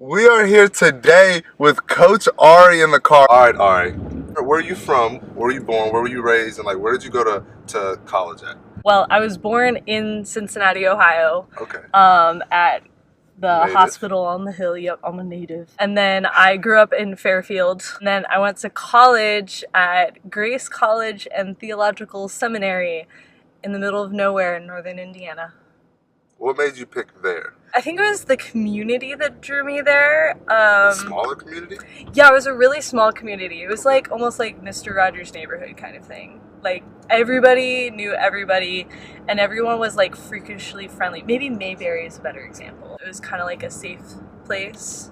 We are here today with Coach Ari in the car. All right, Ari. Where are you from? Where were you born? Where were you raised? And where did you go to college at? Well, I was born in Cincinnati, Ohio. Okay. At the Native. hospital on the hill. Yep, I'm a native. And then I grew up in Fairfield. And then I went to college at Grace College and Theological Seminary in the middle of nowhere in northern Indiana. What made you pick there? I think it was the community that drew me there. A smaller community? Yeah, it was a really small community. It was almost like Mr. Rogers' Neighborhood kind of thing. Everybody knew everybody, and everyone was freakishly friendly. Maybe Mayberry is a better example. It was kind of like a safe place,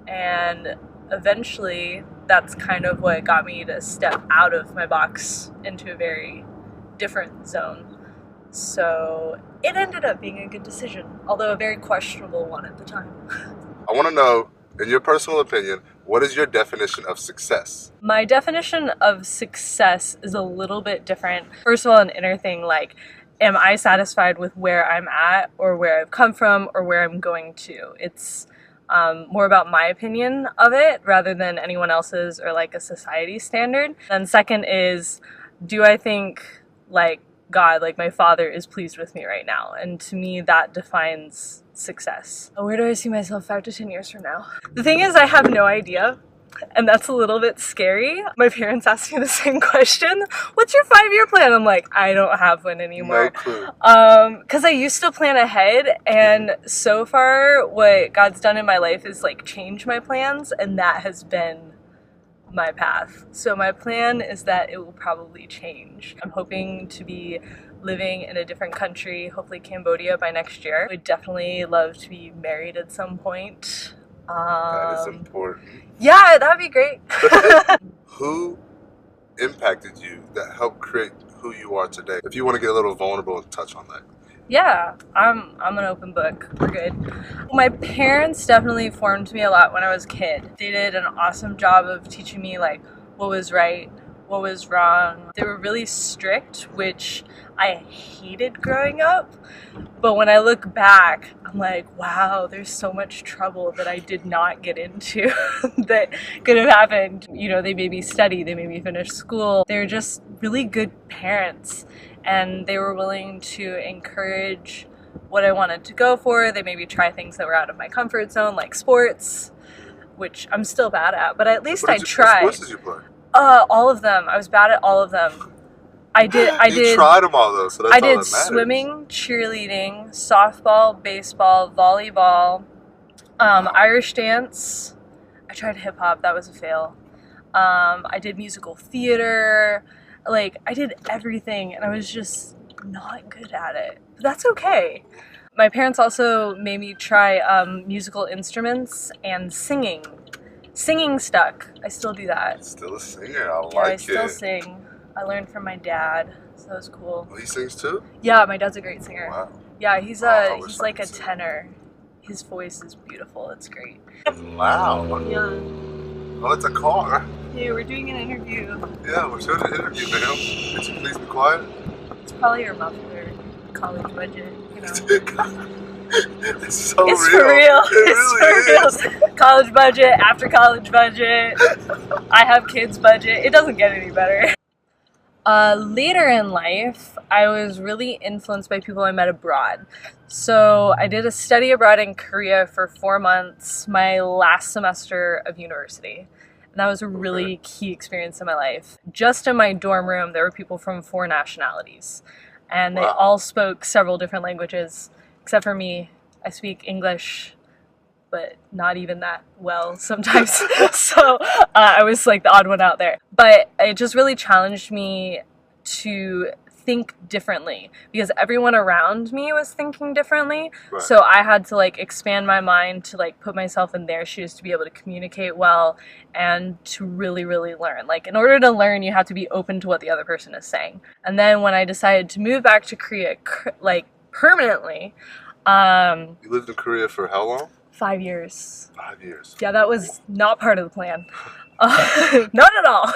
and eventually that's kind of what got me to step out of my box into a very different zone. So it ended up being a good decision, although a very questionable one at the time. I want to know, in your personal opinion, what is your definition of success? My definition of success is a little bit different. First of all, an inner thing, am I satisfied with where I'm at or where I've come from or where I'm going to? It's more about my opinion of it rather than anyone else's or a society standard. And second is, do I think God, my father, is pleased with me right now? And to me, that defines success. Where do I see myself 5 to 10 years from now? The thing is, I have no idea. And that's a little bit scary. My parents asked me the same question. What's your 5-year plan? I'm like, I don't have one anymore. No clue. Because I used to plan ahead, and so far what God's done in my life is change my plans, and that has been my path. So my plan is that it will probably change. I'm hoping to be living in a different country, hopefully Cambodia, by next year. I would definitely love to be married at some point. That is important. Yeah, that'd be great. Who impacted you that helped create who you are today? If you want to get a little vulnerable and touch on that. Yeah, I'm an open book. We're good. My parents definitely formed me a lot when I was a kid. They did an awesome job of teaching me what was right, what was wrong. They were really strict, which I hated growing up. But when I look back, I'm like, wow, there's so much trouble that I did not get into that could have happened. They made me study, they made me finish school. They're just really good parents. And they were willing to encourage what I wanted to go for. They made me try things that were out of my comfort zone, like sports, which I'm still bad at, but at least I tried. What sports did you play? All of them. I was bad at all of them. I did. You tried them all though, so that's all that matters. I did swimming, cheerleading, softball, baseball, volleyball, Irish dance. I tried hip hop. That was a fail. I did musical theater. I did everything, and I was just not good at it. But that's okay. My parents also made me try musical instruments and singing. Singing stuck. I still do that. Still a singer. I still sing. I learned from my dad, so that was cool. Oh, he sings too? Yeah, my dad's a great singer. Wow. Yeah, he's like a tenor. His voice is beautiful. It's great. Wow. Yeah. Oh, it's a car. Hey, we're doing an interview. Yeah, we're doing an interview, ma'am. Could you please be quiet? It's probably your muffler. College budget, It's so it's real. For real. It's for real. College budget, after college budget. I have kids budget. It doesn't get any better. Later in life, I was really influenced by people I met abroad. So I did a study abroad in Korea for 4 months, my last semester of university. And that was a really key experience in my life. Just in my dorm room, there were people from 4 nationalities. And they all spoke several different languages, except for me. I speak English, but not even that well sometimes. So I was the odd one out there. But it just really challenged me to think differently because everyone around me was thinking differently. Right. So I had to expand my mind to put myself in their shoes to be able to communicate well and to really, really learn. In order to learn, you have to be open to what the other person is saying. And then when I decided to move back to Korea, permanently. You lived in Korea for how long? 5 years. 5 years. Yeah, that was not part of the plan. Not at all.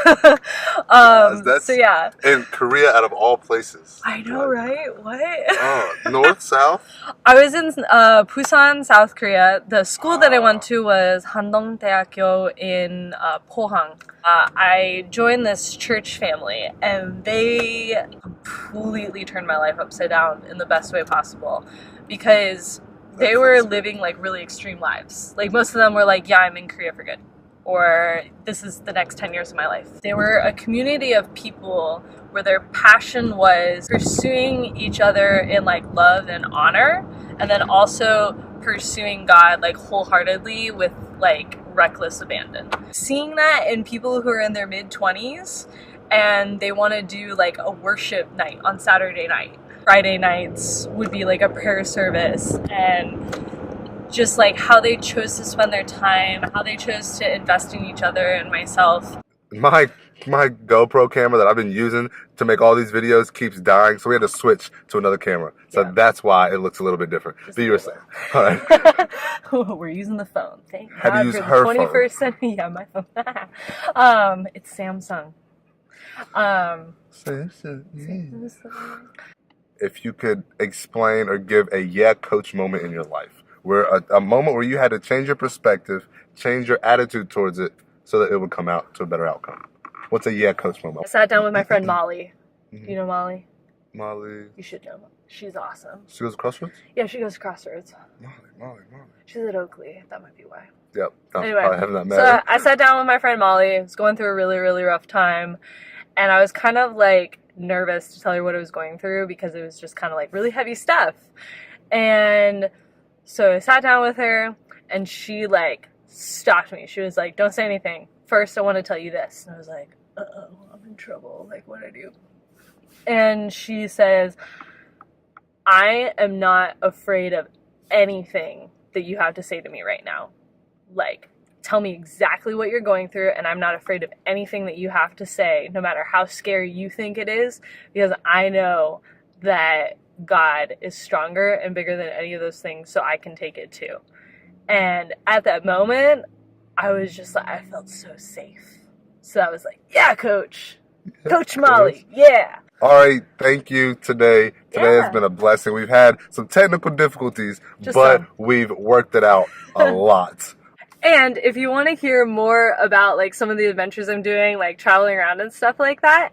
So yeah. In Korea, out of all places. I know, right? What? North, south? I was in Busan, South Korea. The school that I went to was Handongdaekyo in Pohang. I joined this church family, and they completely turned my life upside down in the best way possible, because they were living like really extreme lives. Like most of them were like, yeah, I'm in Korea for good, or this is the next 10 years of my life. They were a community of people where their passion was pursuing each other in like love and honor, and then also pursuing God like wholeheartedly with like reckless abandon. Seeing that in people who are in their mid-20s and they want to do like a worship night on Saturday night. Friday nights would be like a prayer service, and just like how they chose to spend their time, how they chose to invest in each other and myself. My GoPro camera that I've been using to make all these videos keeps dying, so we had to switch to another camera. So that's why it looks a little bit different. But you were saying, all right. We're using the phone. Thank Had God to use for her the 21st phone. century. Yeah, my phone. It's Samsung. If you could explain or give a Yeah Coach moment in your life, where a moment where you had to change your perspective, change your attitude towards it, so that it would come out to a better outcome. What's a Yeah Coach moment? I sat down with my friend Molly. You know Molly? Molly. You should know. She's awesome. She goes to Crossroads? Yeah, she goes to Crossroads. Molly. She's at Oakley. That might be why. Yep. Anyway, I haven't met so her. I sat down with my friend Molly. I was going through a really, really rough time. And I was kind of like nervous to tell her what I was going through, because it was just kind of like really heavy stuff. And so I sat down with her, and she like stopped me. She was like, don't say anything. First, I want to tell you this. And I was like, uh-oh, I'm in trouble. Like, what'd I do? And she says, I am not afraid of anything that you have to say to me right now. Like, tell me exactly what you're going through, and I'm not afraid of anything that you have to say, no matter how scary you think it is, because I know that God is stronger and bigger than any of those things, so I can take it too. And at that moment, I was just like, I felt so safe. So I was like, yeah, Coach. Coach Molly, yeah. Ari, thank you today. Today has been a blessing. We've had some technical difficulties, but we've worked it out a lot. And if you want to hear more about like some of the adventures I'm doing, like traveling around and stuff like that,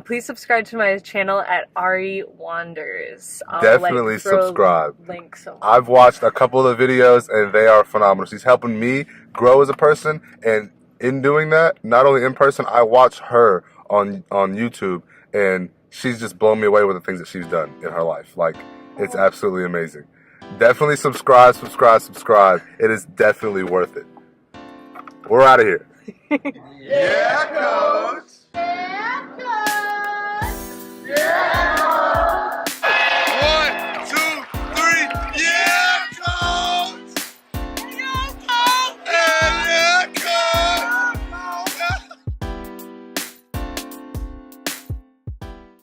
please subscribe to my channel at Ari Wanders. Definitely subscribe. Link somewhere. I've watched a couple of videos, and they are phenomenal. She's helping me grow as a person, and in doing that, not only in person, I watch her on YouTube, and she's just blown me away with the things that she's done in her life. Like, it's absolutely amazing. Definitely subscribe. It is definitely worth it. We're out of here. Yeah, Coach!